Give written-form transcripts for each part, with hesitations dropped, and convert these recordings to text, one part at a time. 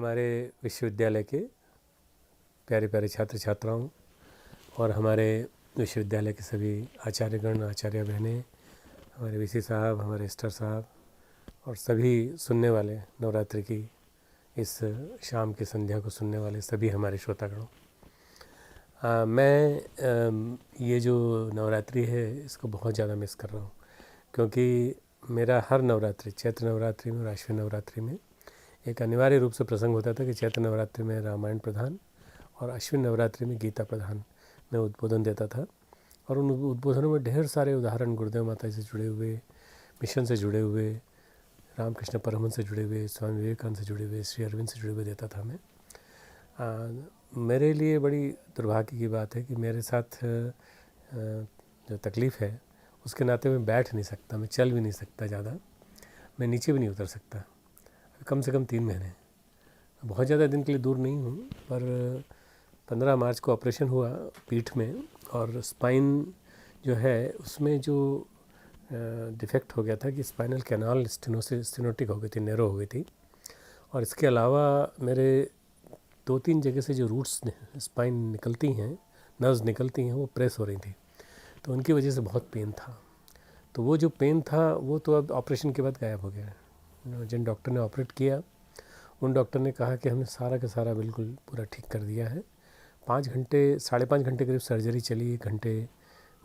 हमारे विश्वविद्यालय के प्यारे प्यारे छात्र छात्राओं और हमारे विश्वविद्यालय के सभी आचार्यगण, आचार्य बहनें, हमारे वीसी साहब, हमारे एस्टर साहब और सभी सुनने वाले नवरात्रि की इस शाम की संध्या को सुनने वाले सभी हमारे श्रोतागणों, मैं ये जो नवरात्रि है इसको बहुत ज़्यादा मिस कर रहा हूँ, क्योंकि मेरा हर नवरात्रि, चैत्र नवरात्रि में और आश्विन नवरात्रि में एक अनिवार्य रूप से प्रसंग होता था कि चैत्र नवरात्रि में रामायण प्रधान और अश्विन नवरात्रि में गीता प्रधान में उद्बोधन देता था। और उन उद्बोधनों में ढेर सारे उदाहरण गुरुदेव माता से जुड़े हुए, मिशन से जुड़े हुए, रामकृष्ण परमहंस से जुड़े हुए, स्वामी विवेकानंद से जुड़े हुए, श्री अरविंद से जुड़े हुए देता था मैं। मेरे लिए बड़ी दुर्भाग्य की बात है कि मेरे साथ जो तकलीफ़ है उसके नाते मैं बैठ नहीं सकता, मैं चल भी नहीं सकता ज़्यादा, मैं नीचे भी नहीं उतर सकता, कम से कम 3 महीने। बहुत ज़्यादा दिन के लिए दूर नहीं हूँ, पर 15 मार्च को ऑपरेशन हुआ पीठ में और स्पाइन जो है उसमें जो डिफेक्ट हो गया था कि स्पाइनल कैनाल स्टेनोटिक हो गई थी, नैरो हो गई थी। और इसके अलावा मेरे 2-3 जगह से जो रूट्स स्पाइन निकलती हैं, नर्व्स निकलती हैं, वो प्रेस हो रही थी, तो उनकी वजह से बहुत पेन था। तो वो जो पेन था वो तो अब ऑपरेशन के बाद गायब हो गया। जिन डॉक्टर ने ऑपरेट किया उन डॉक्टर ने कहा कि हमने सारा का सारा बिल्कुल पूरा ठीक कर दिया है। 5 घंटे, 5.5 घंटे करीब सर्जरी चली, 1 घंटे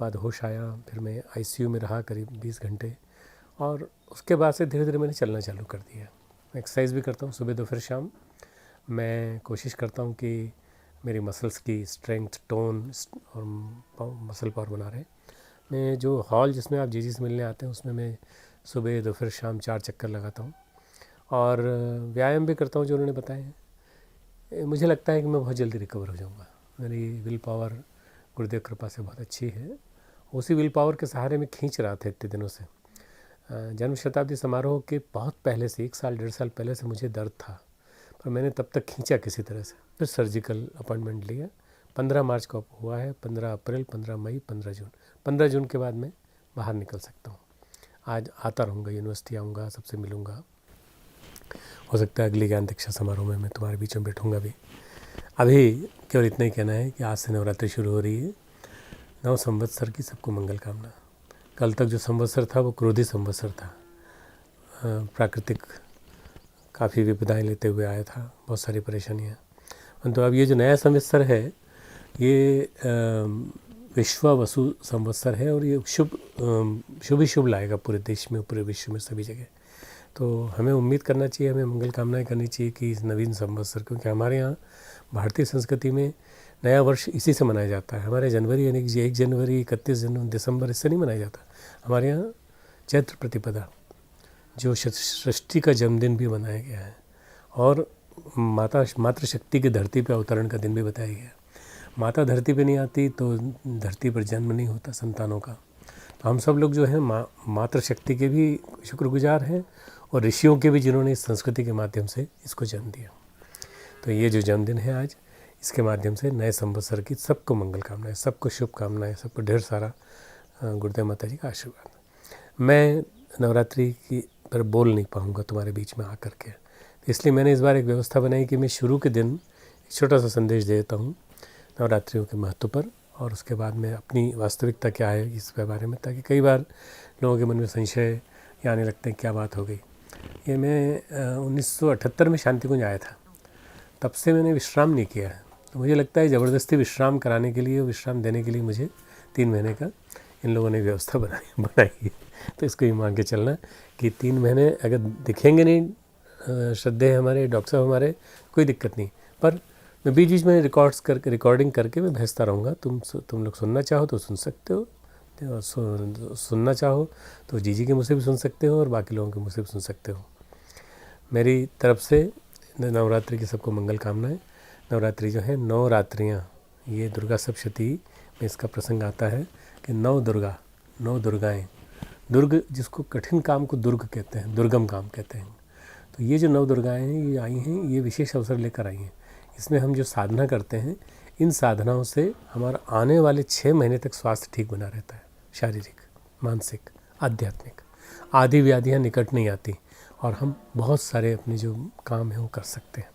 बाद होश आया, फिर मैं आईसीयू में रहा करीब 20 घंटे, और उसके बाद से धीरे धीरे मैंने चलना चालू कर दिया। मैं एक्सरसाइज भी करता हूँ सुबह दोपहर शाम। मैं कोशिश करता हूँ कि मेरी मसल्स की स्ट्रेंथ, टोन और मसल पावर बना रहे। मैं जो हॉल जिसमें आप जी से मिलने आते हैं उसमें मैं सुबह दोपहर शाम 4 चक्कर लगाता हूँ और व्यायाम भी करता हूँ जो उन्होंने बताए हैं। मुझे लगता है कि मैं बहुत जल्दी रिकवर हो जाऊँगा। मेरी विल पावर गुरुदेव कृपा से बहुत अच्छी है। उसी विल पावर के सहारे में खींच रहा था इतने दिनों से। जन्म शताब्दी समारोह के बहुत पहले से, 1 साल 1.5 साल पहले से मुझे दर्द था, पर मैंने तब तक खींचा किसी तरह से। फिर सर्जिकल अपॉइंटमेंट लिया। 15 मार्च को हुआ है, 15 अप्रैल, 15 मई, 15 जून। 15 जून के बाद मैं बाहर निकल सकता हूँ। आज आता रहूँगा, यूनिवर्सिटी आऊँगा, सबसे मिलूँगा। हो सकता है अगली ज्ञान दीक्षा समारोह में मैं तुम्हारे बीच में बैठूँगा भी। अभी केवल इतना ही कहना है कि आज से नवरात्रि शुरू हो रही है। 9 संवत्सर की सबको मंगल कामना। कल तक जो संवत्सर था वो क्रोधी संवत्सर था। प्राकृतिक काफ़ी विपदाएं लेते हुए आया था, बहुत सारी परेशानियाँ। तो अब ये जो नया संवत्सर है ये विश्व वसु संवत्सर है और ये शुभ ही शुभ लाएगा पूरे देश में, पूरे विश्व में, सभी जगह। तो हमें उम्मीद करना चाहिए, हमें मंगल कामनाएं करनी चाहिए कि इस नवीन संवत्सर, क्योंकि हमारे यहाँ भारतीय संस्कृति में नया वर्ष इसी से मनाया जाता है। हमारे जनवरी यानी कि 1 जनवरी, 31 दिसंबर इससे नहीं मनाया जाता। हमारे यहाँ चैत्र प्रतिपदा जो सृष्टि का जन्मदिन भी मनाया गया है और मातृशक्ति की धरती पर अवतरण का दिन भी बताया गया। माता धरती पे नहीं आती तो धरती पर जन्म नहीं होता संतानों का। तो हम सब लोग जो हैं मातृशक्ति के भी शुक्रगुजार हैं और ऋषियों के भी, जिन्होंने इस संस्कृति के माध्यम से इसको जन्म दिया। तो ये जो जन्मदिन है आज, इसके माध्यम से नए संवत्सर की सबको मंगल कामनाएं, सबको शुभकामनाएं, सबको ढेर सारा गुरुदेव माता जी का आशीर्वाद। मैं नवरात्रि की पर बोल नहीं पाऊँगा तुम्हारे बीच में आकर के, इसलिए मैंने इस बार एक व्यवस्था बनाई कि मैं शुरू के दिन एक छोटा सा संदेश दे देता हूँ नवरात्रियों के महत्व पर, और उसके बाद में अपनी वास्तविकता क्या है इसके बारे में, ताकि कई बार लोगों के मन में संशय आने लगते हैं क्या बात हो गई। ये मैं 1978 में शांति कुंज आया था, तब से मैंने विश्राम नहीं किया है। तो मुझे लगता है ज़बरदस्ती विश्राम कराने के लिए, विश्राम देने के लिए मुझे 3 महीने का इन लोगों ने व्यवस्था बनाई है। तो इसको ही मान के चलना कि 3 महीने अगर दिखेंगे नहीं श्रद्धेय हमारे डॉक्टर साहब हमारे, कोई दिक्कत नहीं, पर मैं बीच बीच में रिकॉर्डिंग करके मैं भेजता रहूँगा। तुम लोग सुनना चाहो तो सुन सकते हो, सुनना चाहो तो जीजी के मुँह से भी सुन सकते हो और बाकी लोगों के मुँह से भी सुन सकते हो। मेरी तरफ से नवरात्रि की सबको मंगल कामनाएं। नवरात्रि जो है 9 रात्रियाँ, ये दुर्गा सप्तशती में इसका प्रसंग आता है कि 9 दुर्गा, 9 दुर्गाएँ। दुर्ग जिसको कठिन काम को दुर्ग कहते हैं, दुर्गम काम कहते हैं। तो ये जो 9 दुर्गाएँ हैं ये आई हैं, ये विशेष अवसर लेकर आई हैं। इसमें हम जो साधना करते हैं, इन साधनाओं से हमारा आने वाले 6 महीने तक स्वास्थ्य ठीक बना रहता है, शारीरिक, मानसिक, आध्यात्मिक। आदि व्याधियाँ निकट नहीं आती और हम बहुत सारे अपने जो काम हैं वो कर सकते हैं।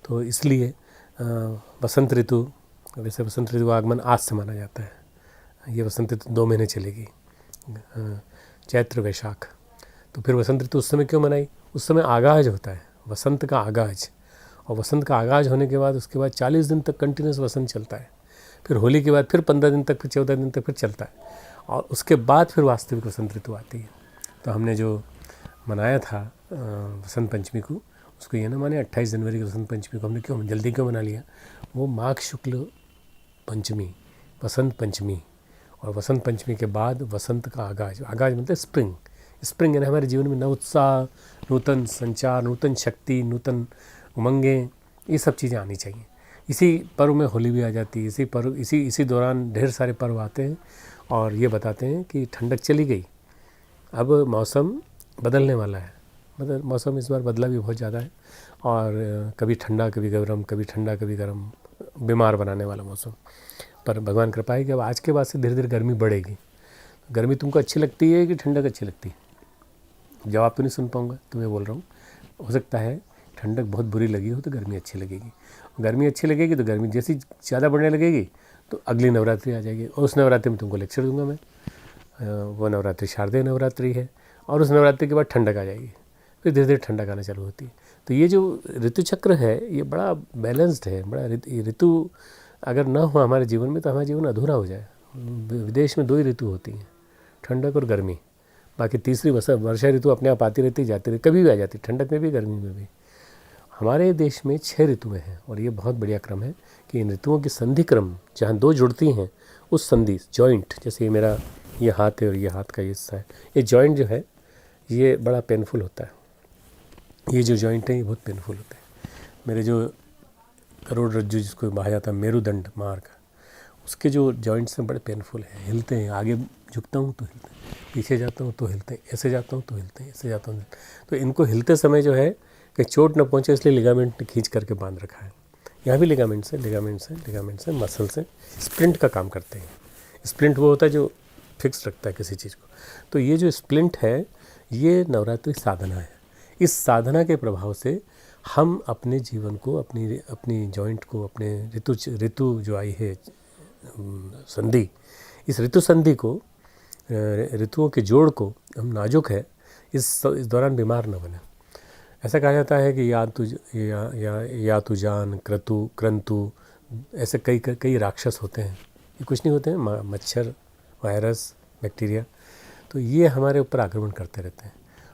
तो इसलिए वसंत ऋतु, वैसे वसंत ऋतु का आगमन आज से माना जाता है। ये वसंत ऋतु 2 महीने चलेगी, चैत्र वैशाख। तो फिर वसंत ऋतु उस समय क्यों मनाई? उस समय आगाज होता है, वसंत का आगाज। और वसंत का आगाज होने के बाद उसके बाद 40 दिन तक कंटिन्यूस वसंत चलता है। फिर होली के बाद फिर 15 दिन तक, फिर 14 दिन तक फिर चलता है, और उसके बाद फिर वास्तविक वसंत ऋतु आती है। तो हमने जो मनाया था वसंत पंचमी को, उसको ये ना माने 28 जनवरी की वसंत पंचमी को हमने क्यों जल्दी क्यों मना लिया? वो माघ शुक्ल पंचमी, वसंत पंचमी, और वसंत पंचमी के बाद वसंत का आगाज। आगाज मतलब स्प्रिंग। स्प्रिंग यानी हमारे जीवन में नव उत्साह, नूतन संचार, नूतन शक्ति, नूतन उमंगें, ये सब चीज़ें आनी चाहिए। इसी पर्व में होली भी आ जाती है। इसी दौरान ढेर सारे पर्व आते हैं और ये बताते हैं कि ठंडक चली गई, अब मौसम बदलने वाला है। मतलब मौसम इस बार बदला भी बहुत ज़्यादा है, और कभी ठंडा कभी गर्म, कभी ठंडा कभी गर्म, बीमार बनाने वाला मौसम। पर भगवान कृपा है कि अब आज के बाद से धीरे धीरे गर्मी बढ़ेगी। गर्मी तुमको अच्छी लगती है कि ठंडक अच्छी लगती है? जवाब तो नहीं सुन पाऊँगा, तुम्हें बोल रहा हूँ। हो सकता है ठंडक बहुत बुरी लगी हो तो गर्मी अच्छी लगेगी, गर्मी अच्छी लगेगी तो गर्मी जैसी ज़्यादा बढ़ने लगेगी तो अगली नवरात्रि आ जाएगी, और उस नवरात्रि में तुमको लेक्चर दूंगा मैं। वो नवरात्रि शारदीय नवरात्रि है, और उस नवरात्रि के बाद ठंडक आ जाएगी, फिर धीरे धीरे ठंडक आना चालू होती है। तो ये जो ऋतु चक्र है ये बड़ा बैलेंस्ड है, बड़ा ऋतु अगर ना हो हमारे जीवन में तो हमारा जीवन अधूरा हो जाए। विदेश में 2 ही ऋतु होती हैं, ठंडक और गर्मी। बाकी तीसरी वर्षा ऋतु अपने आप आती रहती जाती रहती, कभी भी आ जाती, ठंडक में भी गर्मी में भी। हमारे देश में 6 ऋतुएं हैं, और ये बहुत बढ़िया क्रम है कि इन ऋतुओं की संधि क्रम जहाँ 2 जुड़ती हैं उस संधि जॉइंट, जैसे ये मेरा ये हाथ है और ये हाथ का ये हिस्सा है, ये जॉइंट जो है ये बड़ा पेनफुल होता है। ये जो जॉइंट है ये बहुत पेनफुल होते हैं। मेरे जो करोड़रज्जु जिसको कहा जाता है मेरुदंड मार्ग, उसके जो जॉइंट्स हैं बड़े पेनफुल हैं, हिलते हैं। आगे झुकता हूँ तो हिलते हैं, पीछे जाता हूँ तो हिलते हैं, ऐसे जाता हूँ तो हिलते हैं, ऐसे जाता हूँ। तो इनको हिलते समय जो है कि चोट न पहुँचे इसलिए लिगामेंट ने खींच करके बांध रखा है। यहाँ भी लिगामेंट्स हैं, मसल्स हैं, स्प्लिंट का काम करते हैं। स्प्लिंट वो होता है जो फिक्स रखता है किसी चीज़ को। तो ये जो स्प्लिंट है ये नवरात्रि साधना है। इस साधना के प्रभाव से हम अपने जीवन को, अपनी जॉइंट को, अपने ऋतु जो आई है संधि, इस ऋतु संधि को, ऋतुओं के जोड़ को हम नाजुक है, इस दौरान बीमार न बने। ऐसा कहा जाता है कि या तु जान क्रंतु, ऐसे कई राक्षस होते हैं। ये कुछ नहीं होते हैं, मच्छर, वायरस, बैक्टीरिया। तो ये हमारे ऊपर आक्रमण करते रहते हैं,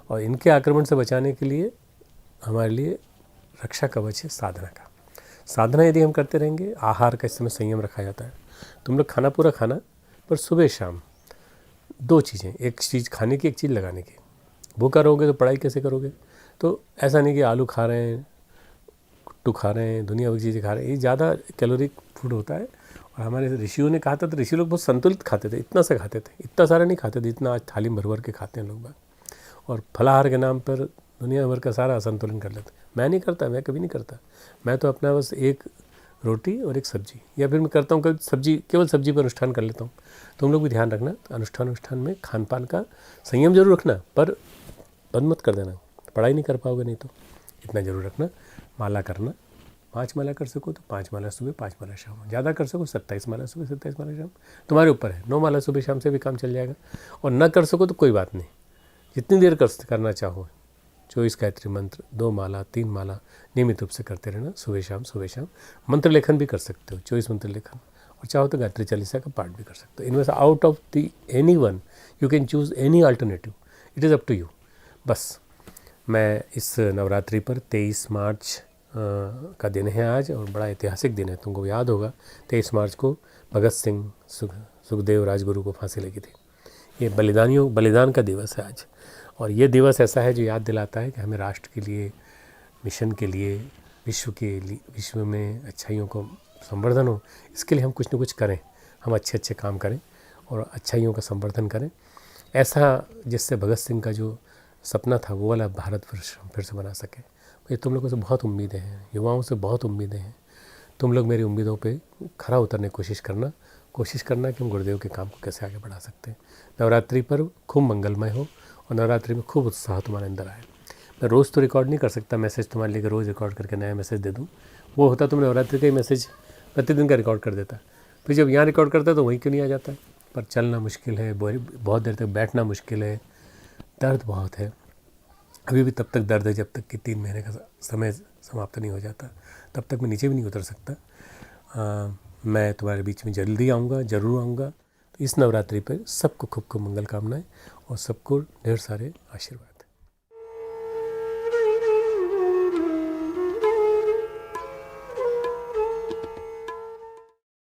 और इनके आक्रमण से बचाने के लिए हमारे लिए रक्षा कवच है साधना का। साधना यदि हम करते रहेंगे, आहार का इस समय संयम रखा जाता है। तुम लोग खाना पूरा खाना, पर सुबह शाम 2 चीज़ें, एक चीज़ खाने की, एक चीज़ लगाने की। भूखा रहोगे तो पढ़ाई कैसे करोगे? तो ऐसा नहीं कि आलू खा रहे हैं, कुट्टू खा रहे हैं, दुनिया भर चीज़ें खा रहे हैं, ये ज़्यादा कैलोरिक फूड होता है। और हमारे ऋषियों ने कहा था, तो ऋषि लोग बहुत संतुलित खाते थे, इतना सा खाते थे, इतना सारा नहीं खाते थे, इतना आज थाली भर के खाते हैं लोग बाग। और फलाहार के नाम पर दुनिया भर का सारा असंतुलन कर लेते। मैं नहीं करता, मैं कभी नहीं करता। मैं तो अपना बस एक रोटी और एक सब्जी, या फिर मैं करता हूँ कभी सब्जी, केवल सब्जी पर अनुष्ठान कर लेता हूँ। तुम लोग भी ध्यान रखना, अनुष्ठान में खान पान का संयम जरूर रखना, पर बंद मत कर देना। पढ़ाई नहीं कर पाओगे नहीं तो इतना जरूर रखना। माला करना, 5 माला कर सको तो 5 माला सुबह, 5 माला शाम। ज़्यादा कर सको 27 माला सुबह, 27 माला शाम, तुम्हारे ऊपर है। 9 माला सुबह शाम से भी काम चल जाएगा। और न कर सको तो कोई बात नहीं, जितनी देर करना चाहो, 24 गायत्री मंत्र, 2 माला, 3 माला नियमित रूप से करते रहना, सुबह शाम। मंत्र लेखन भी कर सकते हो, 24 मंत्र लेखन, और चाहो तो गायत्री चालीसा का पाठ भी कर सकते हो। इनमें से out of the any one you can choose any alternative, it is up to you. बस मैं इस नवरात्रि पर 23 मार्च का दिन है आज, और बड़ा ऐतिहासिक दिन है। तुमको याद होगा 23 मार्च को भगत सिंह, सुखदेव राजगुरु को फांसी लगी थी। ये बलिदान का दिवस है आज। और ये दिवस ऐसा है जो याद दिलाता है कि हमें राष्ट्र के लिए, मिशन के लिए, विश्व में अच्छाइयों को संवर्धन हो, इसके लिए हम कुछ न कुछ करें। हम अच्छे काम करें और अच्छाइयों का संवर्धन करें, ऐसा जिससे भगत सिंह का जो सपना था वो वाला भारत फिर से बना सके। ये तुम लोगों से बहुत उम्मीदें हैं, युवाओं से बहुत उम्मीदें हैं। तुम लोग मेरी उम्मीदों पे खरा उतरने की कोशिश करना कि हम गुरुदेव के काम को कैसे आगे बढ़ा सकते हैं। नवरात्रि पर्व खूब मंगलमय हो, और नवरात्रि में खूब उत्साह तुम्हारे अंदर आए। मैं रोज़ तो रिकॉर्ड नहीं कर सकता मैसेज तुम्हारे लिए, रोज़ रिकॉर्ड करके नया मैसेज दे दूँ। वो होता तो मैं नवरात्रि का ही मैसेज प्रतिदिन का रिकॉर्ड कर देता। फिर जब यहाँ रिकॉर्ड करता तो वहीं क्यों नहीं आ जाता। पर चलना मुश्किल है, बहुत देर तक बैठना मुश्किल है, दर्द बहुत है। अभी भी तब तक दर्द है जब तक कि 3 महीने का समय समाप्त नहीं हो जाता, तब तक मैं नीचे भी नहीं उतर सकता। मैं तुम्हारे बीच में जल्दी आऊँगा, ज़रूर आऊँगा। तो इस नवरात्रि पर सबको खूब खूब मंगल कामनाएं और सबको ढेर सारे आशीर्वाद।